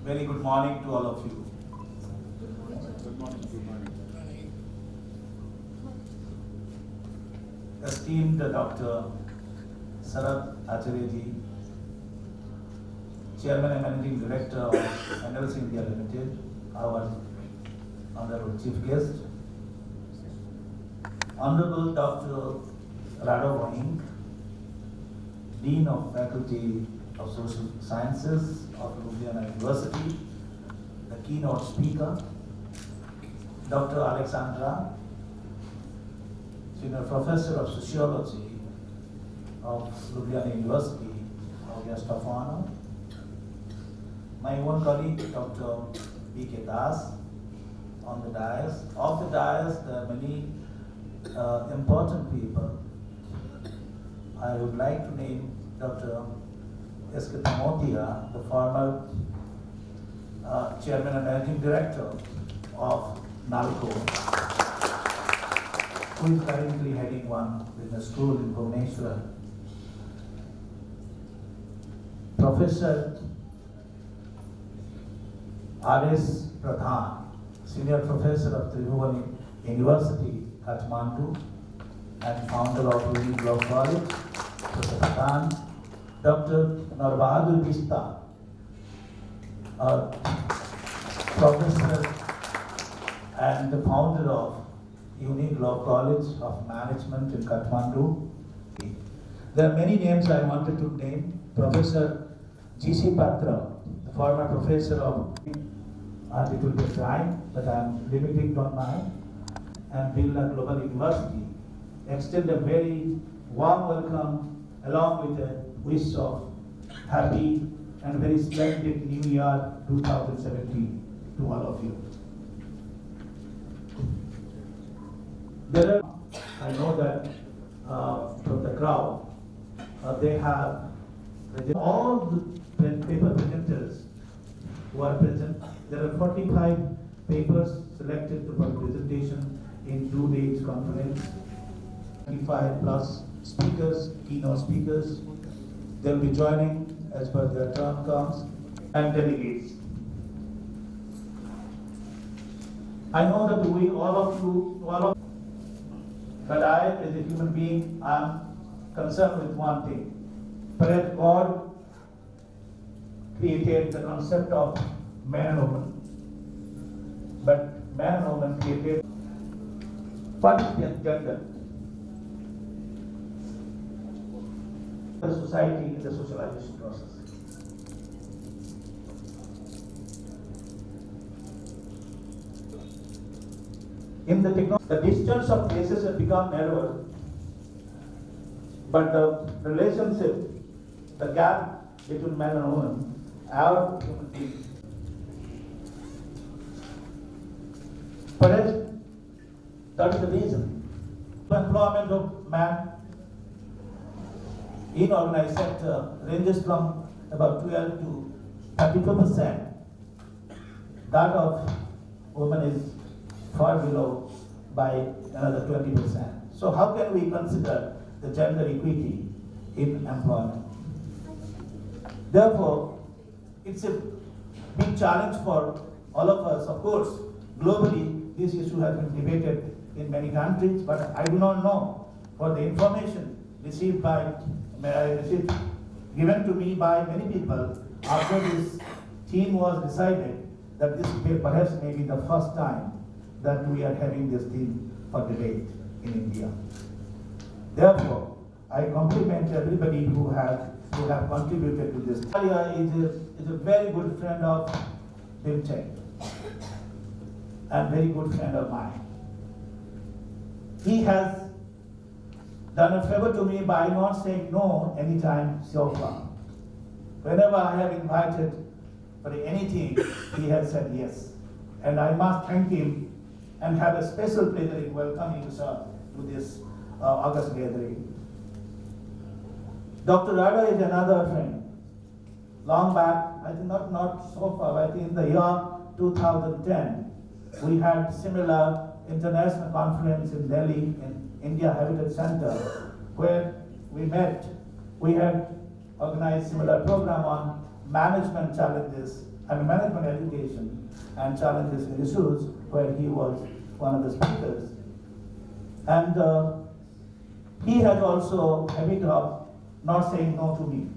Very good morning to all of you. Good morning. Good morning. Esteemed Dr. Sarat Acharya, Chairman and Managing Director of NLC India Limited, our Honorable Chief Guest, Honorable Dr. Radha, Dean of Faculty of Social Sciences of Ljubljana University, the keynote speaker, Dr. Alexandra, Senior Professor of Sociology of Ljubljana University, our guest of honor, my own colleague, Dr. B.K. Das, on the dais. Of the dais, there are many important people. I would like to name Dr. S.K. Tamotia, the former Chairman and Managing Director of NALCO, who is currently heading one business school in Bhubaneswar. Professor R.S. Pradhan, Senior Professor of Tribhuvan University, Kathmandu, and founder of Unique Law College, Professor Pradhan. Dr. Narbahadur Bista, Professor and the founder of Unique Law College of Management in Kathmandu. There are many names I wanted to name. Professor G.C. Patra, the former professor of, it will be a crime, but I am limiting on mine, and Birla Global University. Extend a very warm welcome along with a wish of happy and very splendid New Year 2017 to all of you. There are, I know that from the crowd, they have all the paper presenters who are present. There are 45 papers selected for presentation in 2 days conference. 25 plus speakers, keynote speakers. They'll be joining as per their turn comes, and delegates. I know that we, but I, as a human being, am concerned with one thing. Perhaps God created the concept of man and woman, but man and woman created what is gender? The society in the socialization process. In the technology, the distance of places has become narrower, but the relationship, the gap between man and woman, our human beings. Perhaps that is the reason. Employment of man in organized sector ranges from about 12 to 32%. That of women is far below by another 20%. So how can we consider the gender equity in employment? Therefore, it's a big challenge for all of us. Of course, globally, this issue has been debated in many countries, but I do not know. For the information received given to me by many people after this theme was decided, that this perhaps may be the first time that we are having this theme for debate in India. Therefore, I compliment everybody who have contributed to this. Arya is a very good friend of BIMTECH and very good friend of mine. He has done a favor to me by not saying no anytime so far. Whenever I have invited for anything, he has said yes. And I must thank him and have a special pleasure in welcoming you, sir, to this August gathering. Dr. Radha is another friend. Long back, I think not so far, I think in the year 2010, we had similar international conference in Delhi in India Habitat Center, where we met. We had organized similar program on management challenges and management education and challenges and issues, where he was one of the speakers. And he has also a habit of not saying no to me.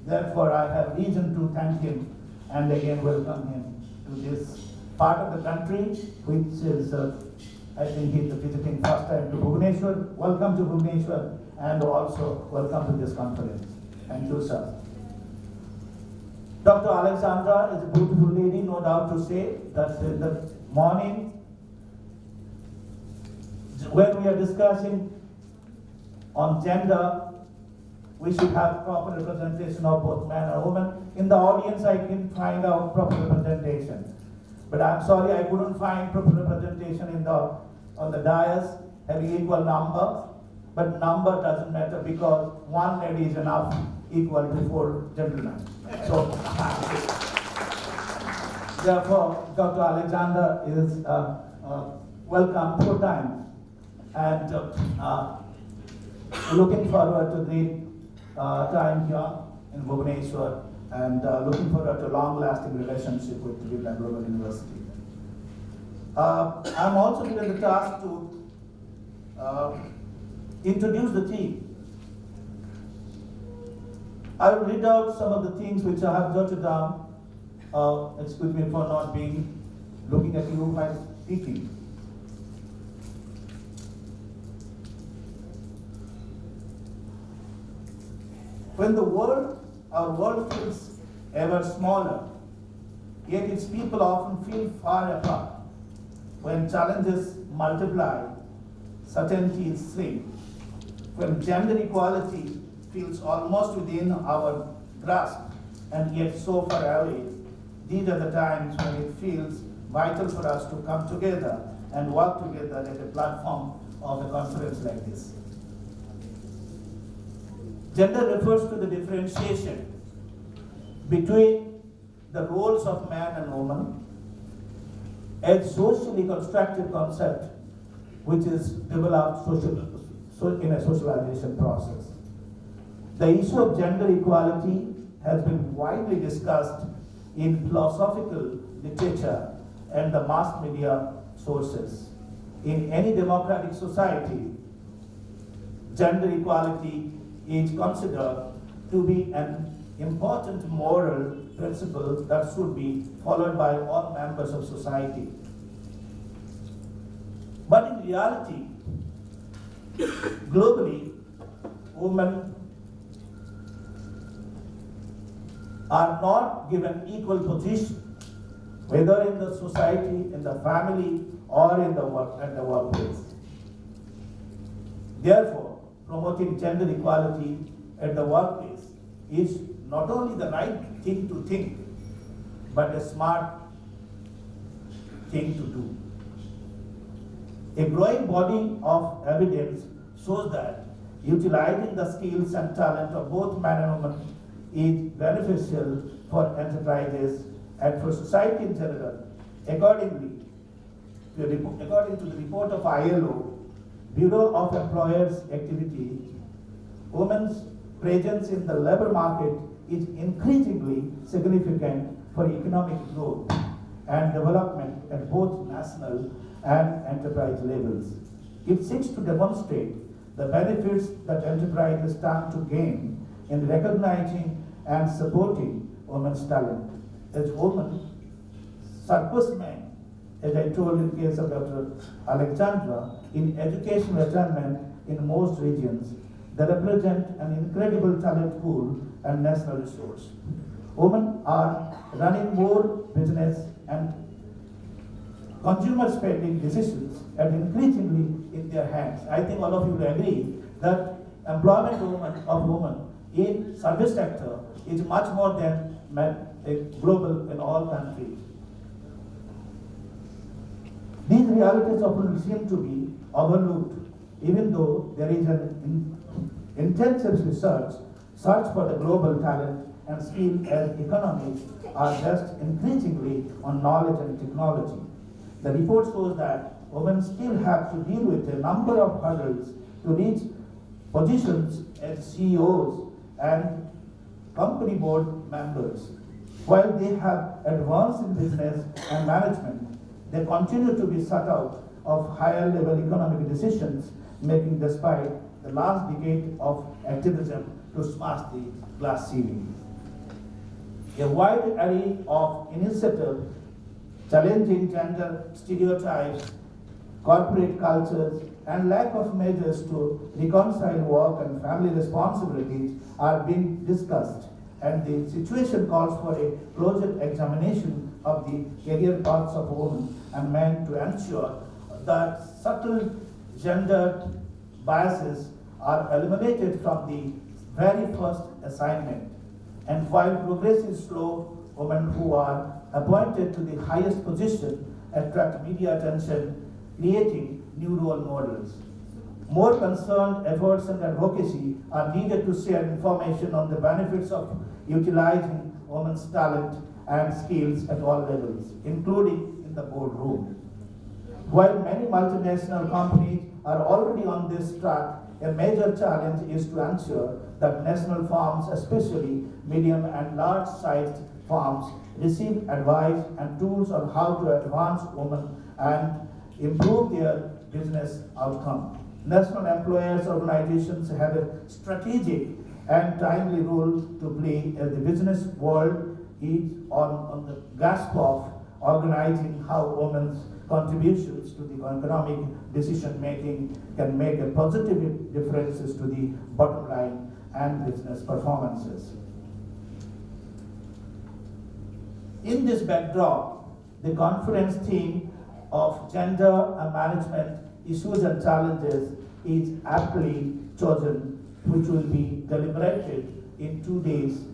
Therefore, I have reason to thank him and again welcome him to this part of the country, which is, I think he's visiting first time to Bhubaneswar. Welcome to Bhubaneswar, and also welcome to this conference. Thank you, sir. Dr. Alexandra is a beautiful lady, no doubt to say, that in the morning, when we are discussing on gender, we should have proper representation of both man and woman. In the audience, I can find out proper representation. But I'm sorry, I couldn't find proper representation on the dais having equal number. But number doesn't matter, because one lady is enough, equal to 4 gentlemen. So, therefore, Dr. Alexander is welcome 4 times. And looking forward to the time here in Bhubaneswar, and looking forward to long-lasting relationship with Vivekananda Global University. I'm also given the task to introduce the team. I will read out some of the things which I have jotted down. Excuse me for not looking at you while speaking. When our world feels ever smaller, yet its people often feel far apart. When challenges multiply, certainties shrink. When gender equality feels almost within our grasp and yet so far away, these are the times when it feels vital for us to come together and work together at a platform of a conference like this. Gender refers to the differentiation between the roles of man and woman, a socially constructed concept which is developed in a socialization process. The issue of gender equality has been widely discussed in philosophical literature and the mass media sources. In any democratic society, gender equality is considered to be an important moral principle that should be followed by all members of society. But in reality, globally, women are not given equal position, whether in the society, in the family, or in the workplace. Therefore, promoting gender equality at the workplace is not only the right thing to think, but a smart thing to do. A growing body of evidence shows that utilizing the skills and talent of both men and women is beneficial for enterprises and for society in general. According to the report of ILO, Bureau of Employers Activity, women's presence in the labor market is increasingly significant for economic growth and development at both national and enterprise levels. It seeks to demonstrate the benefits that enterprises stand to gain in recognizing and supporting women's talent. As women surpass men, as I told in case of Dr. Alexandra, in educational attainment in most regions, they represent an incredible talent pool and national resource. Women are running more business and consumer spending decisions and increasingly in their hands. I think all of you will agree that employment of women in service sector is much more than global in all countries. These realities often seem to be overlooked, even though there is an intensive search for the global talent and skill, as economies are based increasingly on knowledge and technology. The report shows that women still have to deal with a number of hurdles to reach positions as CEOs and company board members. While they have advanced in business and management, they continue to be shut out of higher level economic decisions making despite the last decade of activism to smash the glass ceiling. A wide array of initiatives challenging gender stereotypes, corporate cultures, and lack of measures to reconcile work and family responsibilities are being discussed, and the situation calls for a closer examination of the career paths of women and men to ensure that subtle gender biases are eliminated from the very first assignment. And while progress is slow, women who are appointed to the highest position attract media attention, creating new role models. More concerned efforts and advocacy are needed to share information on the benefits of utilizing women's talent and skills at all levels, including in the boardroom. While many multinational companies are already on this track, a major challenge is to ensure that national firms, especially medium and large-sized firms, receive advice and tools on how to advance women and improve their business outcome. National employers organizations have a strategic and timely role to play as the business world is on the gasp of organizing how women's contributions to the economic decision making can make a positive differences to the bottom line and business performances. In this backdrop, the conference theme of gender and management issues and challenges is aptly chosen, which will be deliberated in 2 days,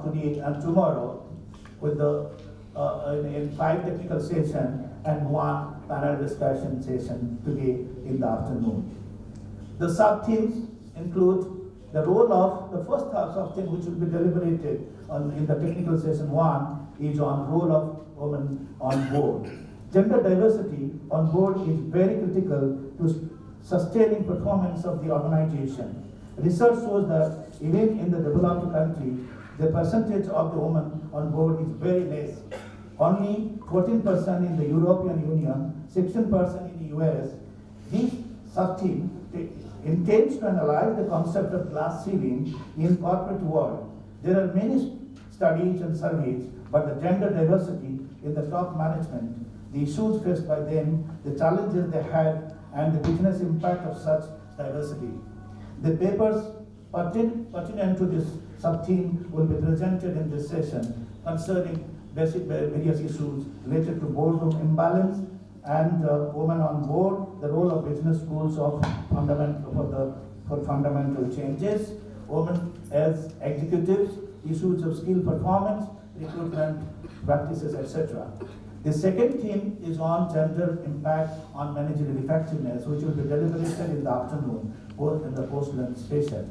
today and tomorrow, with in 5 technical sessions and 1 panel discussion session today in the afternoon. The sub-themes include the role of the first sub-theme, which will be deliberated in the technical session 1, is on role of women on board. Gender diversity on board is very critical to sustaining performance of the organization. Research shows that even in the developed country, the percentage of the women on board is very less. Only 14% in the European Union, 16% in the US. This sub-team intends to analyze the concept of glass ceiling in corporate world. There are many studies and surveys, but the gender diversity in the top management, the issues faced by them, the challenges they had, and the business impact of such diversity. The papers pertinent to this sub-theme will be presented in this session concerning various issues related to boardroom imbalance and women on board, the role of business schools for fundamental changes, women as executives, issues of skill performance, recruitment practices, etc. The second theme is on gender impact on managerial effectiveness, which will be deliberated in the afternoon, both in the post-lunch session.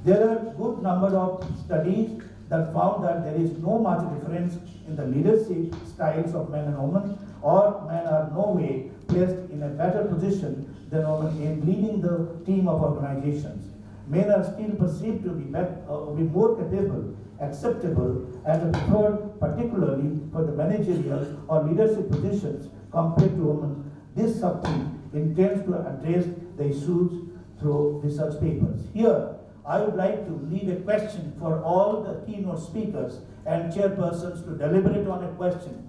There are a good number of studies that found that there is no much difference in the leadership styles of men and women, or men are no way placed in a better position than women in leading the team of organizations. Men are still perceived to be more capable, acceptable, and preferred particularly for the managerial or leadership positions compared to women. This sub-team intends to address the issues through research papers. Here, I would like to leave a question for all the keynote speakers and chairpersons to deliberate on a question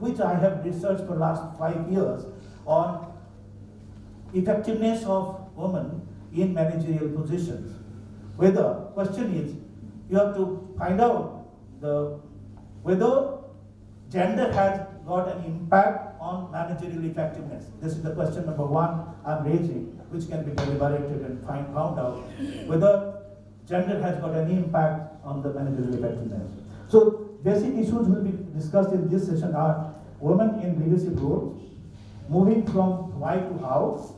which I have researched for the last 5 years on effectiveness of women in managerial positions. Question is, you have to find out whether gender has got an impact on managerial effectiveness. This is the question number 1 I'm raising, which can be deliberated and found out whether gender has got any impact on the managerial effectiveness. So basic issues will be discussed in this session are women in leadership roles, moving from why to how,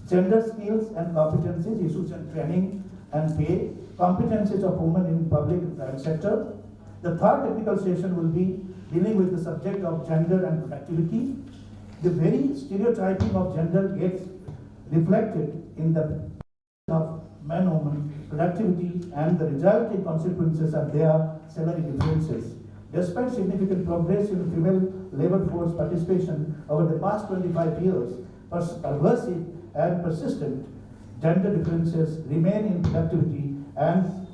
gender skills and competencies, issues and training and pay, competencies of women in public and private sector. The third technical session will be dealing with the subject of gender and productivity. The very stereotyping of gender gets reflected in the of men-women productivity, and the resulting consequences are their salary differences. Despite significant progress in female labor force participation over the past 25 years, pervasive and persistent gender differences remain in productivity and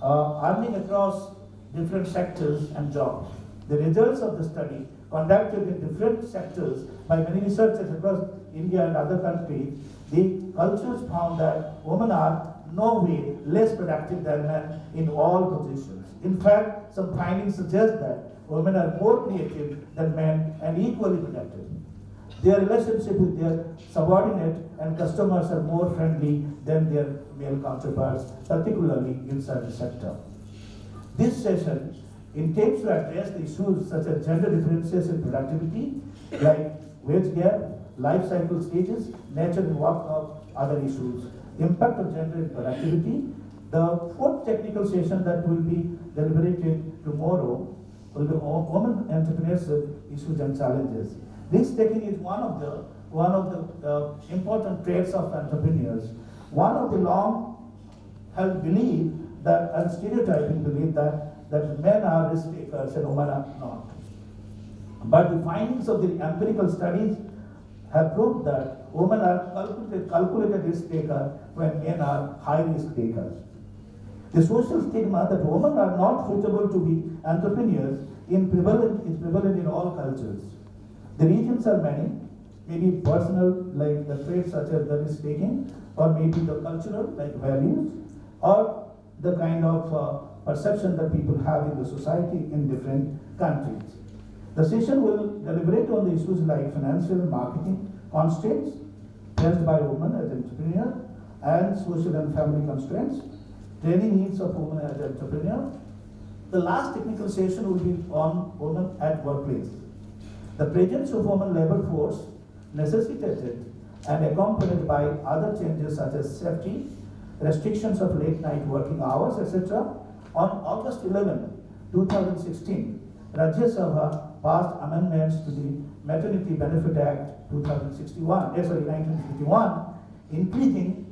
earning across different sectors and jobs. The results of the study, conducted in different sectors by many researchers across India and other countries, the cultures found that women are no way less productive than men in all positions. In fact, some findings suggest that women are more creative than men and equally productive. Their relationship with their subordinate and customers are more friendly than their male counterparts, particularly in service sector. This session intends to address the issues such as gender differences in productivity, like wage gap, life cycle stages, nature and work of other issues, impact of gender in productivity. The fourth technical session that will be deliberated tomorrow will be women entrepreneurship issues and challenges. This technique is one of the important traits of entrepreneurs. One of the long-held belief that and stereotyping belief that men are risk takers and women are not. But the findings of the empirical studies have proved that women are calculated risk takers when men are high risk takers. The social stigma that women are not suitable to be entrepreneurs is prevalent in all cultures. The reasons are many, maybe personal, like the traits such as the risk taking, or maybe the cultural, like values, or the kind of perception that people have in the society in different countries. The session will deliberate on the issues like financial and marketing constraints faced by women as entrepreneurs, and social and family constraints, training needs of women as entrepreneurs. The last technical session will be on women at workplace. The presence of women labor force necessitated and accompanied by other changes such as safety, restrictions of late night working hours, etc. On August 11, 2016, Rajya Sabha passed amendments to the Maternity Benefit Act 1951, increasing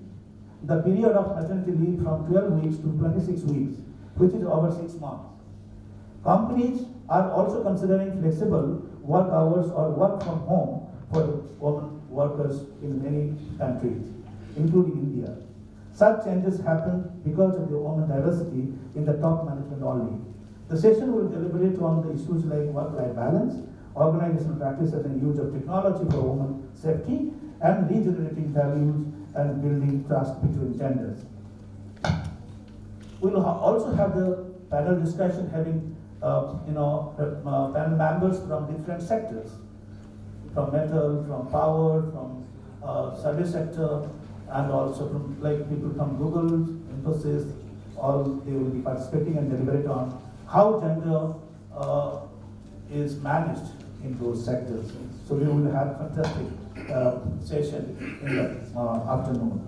the period of maternity leave from 12 weeks to 26 weeks, which is over 6 months. Companies are also considering flexible work hours or work from home for women workers in many countries, including India. Such changes happen because of the women diversity in the top management only. The session will deliberate on the issues like work-life balance, organizational practices and use of technology for women safety, and regenerating values and building trust between genders. We will also have the panel discussion having panel members from different sectors, from metal, from power, from service sector, and also from people from Google, Infosys. All they will be participating and deliberate on how gender is managed in those sectors. So we will have a fantastic session in the afternoon.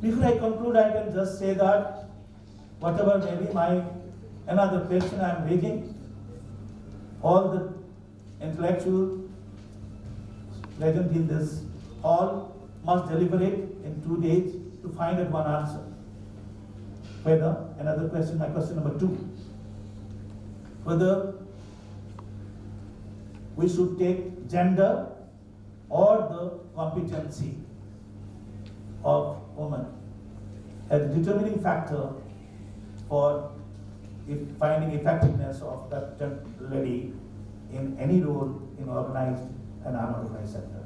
Before I conclude, I can just say that whatever may be another question I am raising, all the intellectuals present in this hall must deliberate in 2 days to find out one answer. Whether, another question, my question number 2, whether we should take gender or the competency of women as a determining factor for finding effectiveness of that lady in any role in organized and unorganized sector.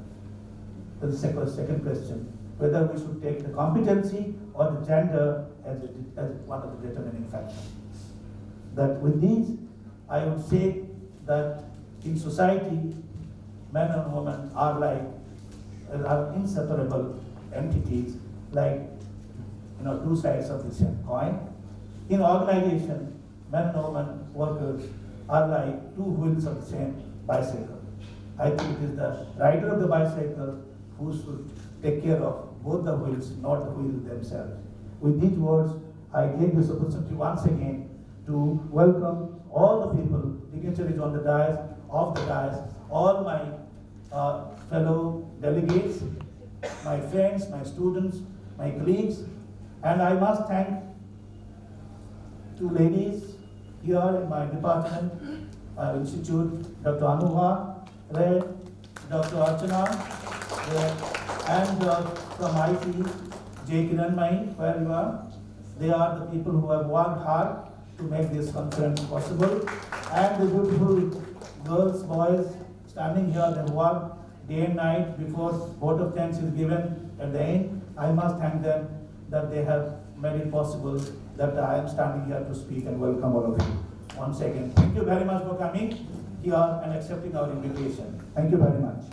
The second question, whether we should take the competency or the gender as one of the determining factors. That with these, I would say that in society, men and women are inseparable entities, like two sides of the same coin. In organization, men and women workers are like two wheels of the same bicycle. I think it is the rider of the bicycle who should take care of both the wheels, not the wheels themselves. With these words, I take this opportunity once again to welcome all the people, dignitaries on the dais, off the dais, all my fellow delegates, my friends, my students, my colleagues, and I must thank two ladies here in my department, institute, Dr. Anuha, Ray, Dr. Archana, and from IT, J. Kiranmai, where you are. They are the people who have worked hard to make this conference possible. And the beautiful girls, boys standing here, they work day and night before vote of thanks is given at the end. I must thank them that they have made it possible that I am standing here to speak and welcome all of you. Once again, thank you very much for coming here and accepting our invitation. Thank you very much.